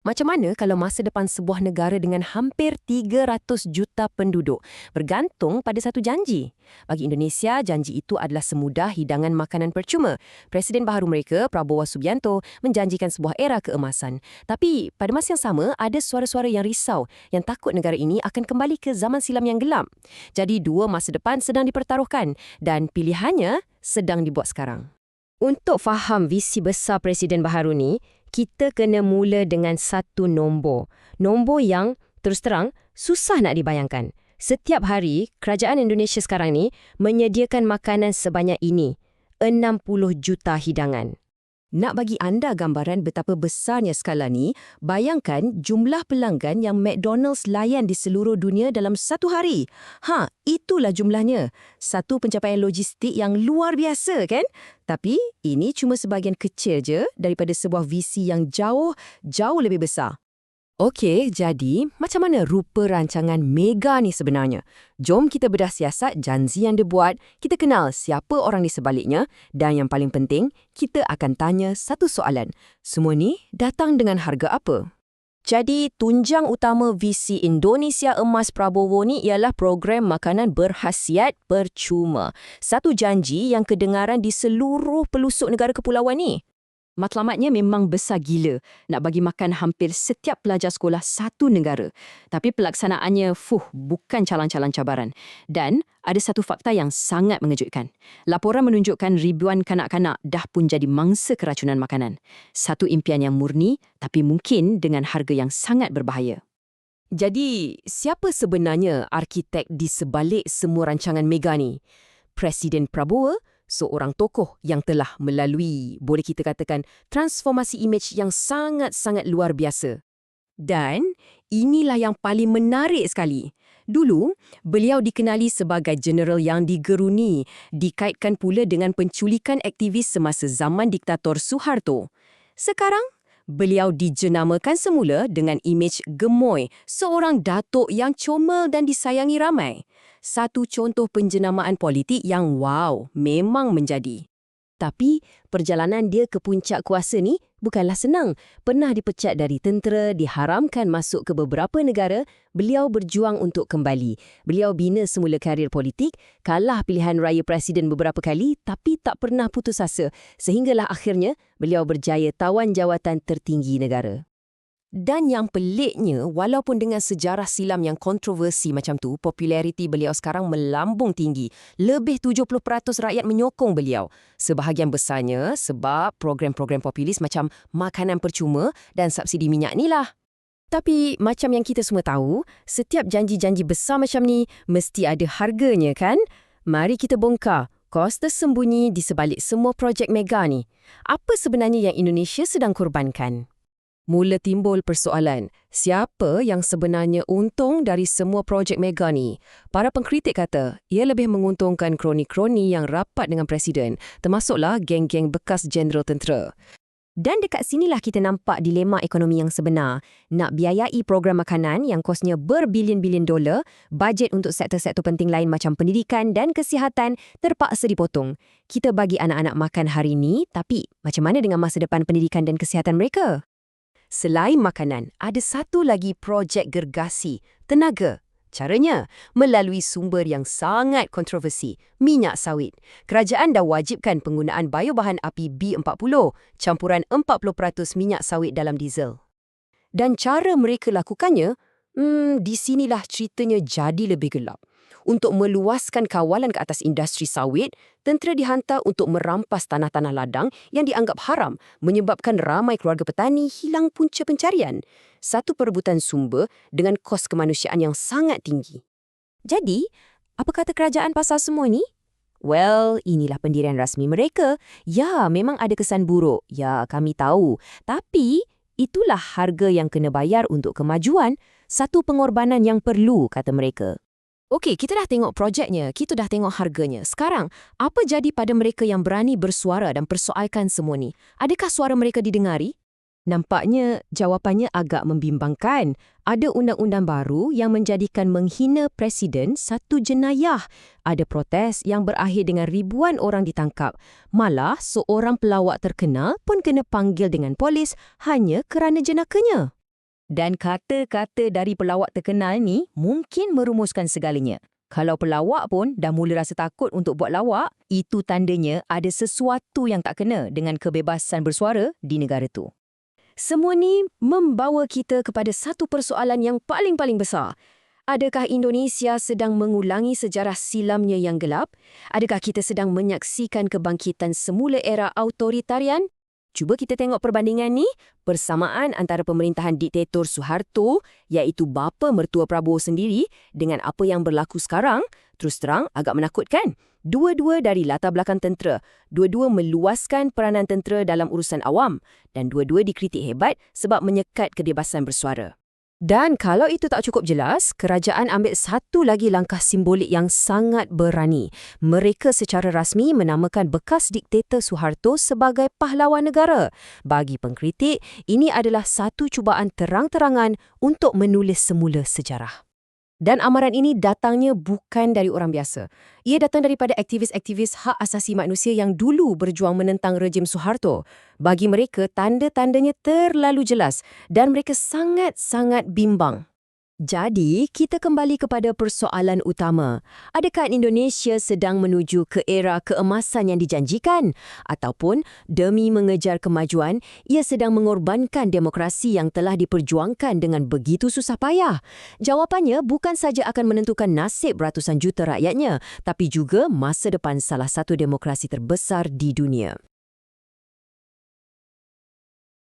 Macam mana kalau masa depan sebuah negara dengan hampir 300 juta penduduk bergantung pada satu janji? Bagi Indonesia, janji itu adalah semudah hidangan makanan percuma. Presiden baharu mereka, Prabowo Subianto, menjanjikan sebuah era keemasan. Tapi pada masa yang sama, ada suara-suara yang risau, yang takut negara ini akan kembali ke zaman silam yang gelap. Jadi dua masa depan sedang dipertaruhkan dan pilihannya sedang dibuat sekarang. Untuk faham visi besar Presiden baharu ni, kita kena mula dengan satu nombor. Nombor yang, terus terang, susah nak dibayangkan. Setiap hari, kerajaan Indonesia sekarang ni menyediakan makanan sebanyak ini, 60 juta hidangan. Nak bagi anda gambaran betapa besarnya skala ni, bayangkan jumlah pelanggan yang McDonald's layan di seluruh dunia dalam satu hari. Itulah jumlahnya. Satu pencapaian logistik yang luar biasa, kan? Tapi ini cuma sebahagian kecil je daripada sebuah visi yang jauh lebih besar. Okey, jadi macam mana rupa rancangan mega ni sebenarnya? Jom kita bedah siasat janji yang dibuat, kita kenal siapa orang di sebaliknya dan yang paling penting, kita akan tanya satu soalan. Semua ni datang dengan harga apa? Jadi, tunjang utama visi Indonesia Emas Prabowo ni ialah program makanan berkhasiat percuma. Satu janji yang kedengaran di seluruh pelosok negara kepulauan ni. Matlamatnya memang besar gila nak bagi makan hampir setiap pelajar sekolah satu negara. Tapi pelaksanaannya, bukan calang-calang cabaran. Dan ada satu fakta yang sangat mengejutkan. Laporan menunjukkan ribuan kanak-kanak dah pun jadi mangsa keracunan makanan. Satu impian yang murni, tapi mungkin dengan harga yang sangat berbahaya. Jadi, siapa sebenarnya arkitek di sebalik semua rancangan mega ni? Presiden Prabowo, seorang tokoh yang telah melalui, boleh kita katakan, transformasi imej yang sangat-sangat luar biasa. Dan inilah yang paling menarik sekali. Dulu, beliau dikenali sebagai jeneral yang digeruni, dikaitkan pula dengan penculikan aktivis semasa zaman diktator Suharto. Sekarang, beliau dijenamakan semula dengan imej gemoy, seorang datuk yang comel dan disayangi ramai. Satu contoh penjenamaan politik yang memang menjadi. Tapi perjalanan dia ke puncak kuasa ni bukanlah senang. Pernah dipecat dari tentera, diharamkan masuk ke beberapa negara, beliau berjuang untuk kembali. Beliau bina semula karier politik, kalah pilihan raya presiden beberapa kali tapi tak pernah putus asa. Sehinggalah akhirnya beliau berjaya tawan jawatan tertinggi negara. Dan yang peliknya, walaupun dengan sejarah silam yang kontroversi macam tu, populariti beliau sekarang melambung tinggi. Lebih 70% rakyat menyokong beliau. Sebahagian besarnya sebab program-program populis macam makanan percuma dan subsidi minyak ni lah. Tapi macam yang kita semua tahu, setiap janji-janji besar macam ni mesti ada harganya, kan? Mari kita bongkar kos tersembunyi di sebalik semua projek mega ni. Apa sebenarnya yang Indonesia sedang korbankan? Mula timbul persoalan, siapa yang sebenarnya untung dari semua projek mega ni? Para pengkritik kata, ia lebih menguntungkan kroni-kroni yang rapat dengan Presiden, termasuklah geng-geng bekas jeneral tentera. Dan dekat sinilah kita nampak dilema ekonomi yang sebenar. Nak biayai program makanan yang kosnya berbilion-bilion dolar, bajet untuk sektor-sektor penting lain macam pendidikan dan kesihatan terpaksa dipotong. Kita bagi anak-anak makan hari ni, tapi macam mana dengan masa depan pendidikan dan kesihatan mereka? Selain makanan, ada satu lagi projek gergasi, tenaga. Caranya, melalui sumber yang sangat kontroversi, minyak sawit. Kerajaan dah wajibkan penggunaan biobahan api B40, campuran 40% minyak sawit dalam diesel. Dan cara mereka lakukannya, di sinilah ceritanya jadi lebih gelap. Untuk meluaskan kawalan ke atas industri sawit, tentera dihantar untuk merampas tanah-tanah ladang yang dianggap haram, menyebabkan ramai keluarga petani hilang punca pencarian. Satu perebutan sumber dengan kos kemanusiaan yang sangat tinggi. Jadi, apa kata kerajaan pasal semua ini? Well, inilah pendirian rasmi mereka. Ya, memang ada kesan buruk. Ya, kami tahu. Tapi, itulah harga yang kena bayar untuk kemajuan, satu pengorbanan yang perlu, kata mereka. Okey, kita dah tengok projeknya, kita dah tengok harganya. Sekarang, apa jadi pada mereka yang berani bersuara dan persoalkan semua ni? Adakah suara mereka didengari? Nampaknya jawapannya agak membimbangkan. Ada undang-undang baru yang menjadikan menghina presiden satu jenayah. Ada protes yang berakhir dengan ribuan orang ditangkap. Malah seorang pelawak terkenal pun kena panggil dengan polis hanya kerana jenakanya. Dan kata-kata dari pelawak terkenal ni mungkin merumuskan segalanya. Kalau pelawak pun dah mula rasa takut untuk buat lawak, itu tandanya ada sesuatu yang tak kena dengan kebebasan bersuara di negara tu. Semua ni membawa kita kepada satu persoalan yang paling-paling besar. Adakah Indonesia sedang mengulangi sejarah silamnya yang gelap? Adakah kita sedang menyaksikan kebangkitan semula era autoritarian? Cuba kita tengok perbandingan ni, persamaan antara pemerintahan diktator Suharto, iaitu bapa mertua Prabowo sendiri, dengan apa yang berlaku sekarang, terus terang agak menakutkan. Dua-dua dari latar belakang tentera, dua-dua meluaskan peranan tentera dalam urusan awam, dan dua-dua dikritik hebat sebab menyekat kebebasan bersuara. Dan kalau itu tak cukup jelas, kerajaan ambil satu lagi langkah simbolik yang sangat berani. Mereka secara rasmi menamakan bekas diktator Suharto sebagai pahlawan negara. Bagi pengkritik, ini adalah satu cubaan terang-terangan untuk menulis semula sejarah. Dan amaran ini datangnya bukan dari orang biasa. Ia datang daripada aktivis-aktivis hak asasi manusia yang dulu berjuang menentang rejim Suharto. Bagi mereka, tanda-tandanya terlalu jelas dan mereka sangat-sangat bimbang. Jadi, kita kembali kepada persoalan utama. Adakah Indonesia sedang menuju ke era keemasan yang dijanjikan? Ataupun, demi mengejar kemajuan, ia sedang mengorbankan demokrasi yang telah diperjuangkan dengan begitu susah payah? Jawapannya bukan saja akan menentukan nasib ratusan juta rakyatnya, tapi juga masa depan salah satu demokrasi terbesar di dunia.